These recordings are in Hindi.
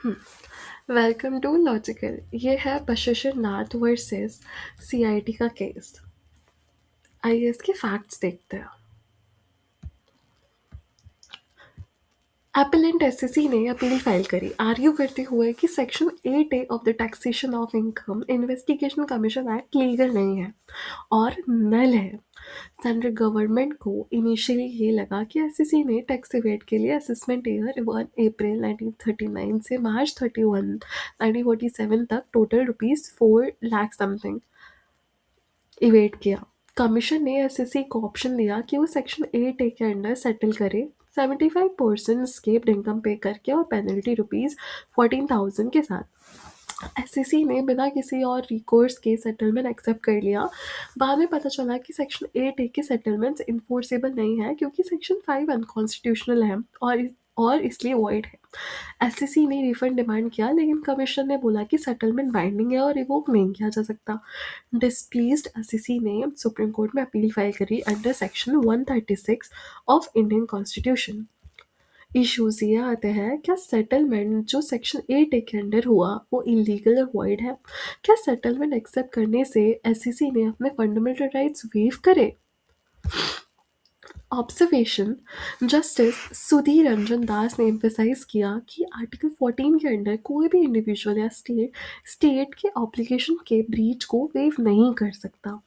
Welcome to logical. ये है बशर नाथ वर्सेस सीआईटी का केस। आइए इसके फैक्ट्स देखते हैं। एपेलेंट एसएससी ने अपील फाइल करी आर्ग्यू करते हुए कि section 8A of the taxation of income investigation commission act legal नहीं है और नल है। सेंट्रल गवर्नमेंट को इनिशियली ये लगा कि एसएससी ने टैक्स इवेट के लिए असेसमेंट ईयर 1 अप्रैल 1939 से मार्च 31 1947 तक टोटल ₹4 लाख समथिंग इवेट किया। कमीशन ने एसएससी को ऑप्शन दिया कि वो सेक्शन 8A के अंडर सेटल करे 75% स्केप्ड इनकम पे करके और पेनल्टी ₹14,000 के साथ। एसएससी ने बिना किसी और रिकोर्स के सेटलमेंट एक्सेप्ट कर लिया। बाद में पता चला कि सेक्शन 8A के सेटलमेंट्स इन्फोर्सेबल नहीं है क्योंकि सेक्शन 5 अनकॉन्स्टिट्यूशनल है और इसलिए वॉइड है। एससीसी ने रिफंड डिमांड किया लेकिन कमीशन ने बोला कि सेटलमेंट बाइंडिंग है और रिवोक नहीं किया जा सकता। डिस्प्लीज्ड एससीसी ने सुप्रीम कोर्ट में अपील फाइल करी under section 136 of Indian constitution. Issues ये आते हैं, क्या सेटलमेंट जो सेक्शन 8A के अंडर हुआ वो इलीगल और वॉइड है? क्या सेटलमेंट एक्सेप्ट करने से एससीसी ने अपने फंडामेंटल राइट्स वेव करे? ऑब्जर्वेशन। जस्टिस सुधीर रंजन दास ने एम्फेसाइज किया कि आर्टिकल 14 के अंडर कोई भी इंडिविजुअल या स्टेट के ऑब्लिगेशन के ब्रीच को वेव नहीं कर सकता।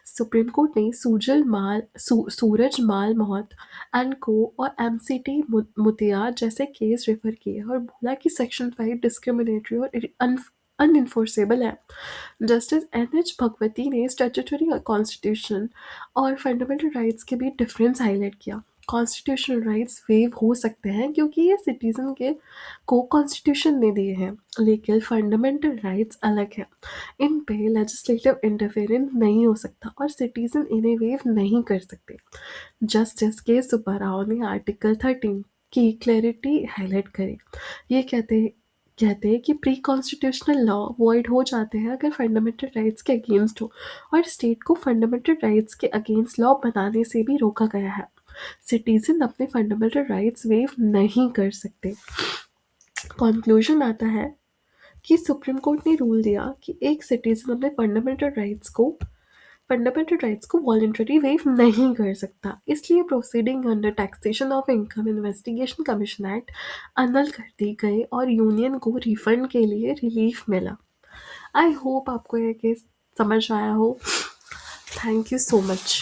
सुप्रीम कोर्ट ने सूरज माल मोहत एंड को और एमसीटी मुतिया जैसे केस रेफर किए और बोला कि सेक्शन 5 डिस्क्रिमिनेटरी और अनइन्फोर्सेबल है। जस्टिस एन.एच. भगवती ने स्टैट्यूटरी कॉन्स्टिट्यूशन और फंडामेंटल राइट्स के बीच डिफरेंस हाईलाइट किया। कॉन्स्टिट्यूशनल राइट्स वेव हो सकते हैं क्योंकि ये सिटीजन के को कॉन्स्टिट्यूशन ने दिए हैं, लेकिन फंडामेंटल राइट्स अलग हैं। इन पे लेजिस्लेटिव इंटरफेरेंस नहीं हो सकता और सिटीजन इन्हें वेव नहीं कर सकते। जस्टिस के सुब्बाराव ने आर्टिकल 13 की क्लैरिटी हाईलाइट करी। ये कहते हैं कि प्री कॉन्स्टिट्यूशनल लॉ वॉइड हो जाते हैं अगर फंडामेंटल राइट्स के अगेंस्ट हो और स्टेट को फंडामेंटल राइट्स के अगेंस्ट लॉ बनाने से भी रोका गया है। सिटीजन अपने फंडामेंटल राइट्स वेव नहीं कर सकते। कंक्लूजन आता है कि सुप्रीम कोर्ट ने रूल दिया कि एक सिटीजन अपने फंडामेंटल राइट्स को वॉलंटरी वेव नहीं कर सकता, इसलिए proceeding under taxation of income investigation commission act अनल कर दी गई और यूनियन को रिफंड के लिए रिलीफ मिला। आई होप आपको ये केस समझ आया हो। Thank you so much.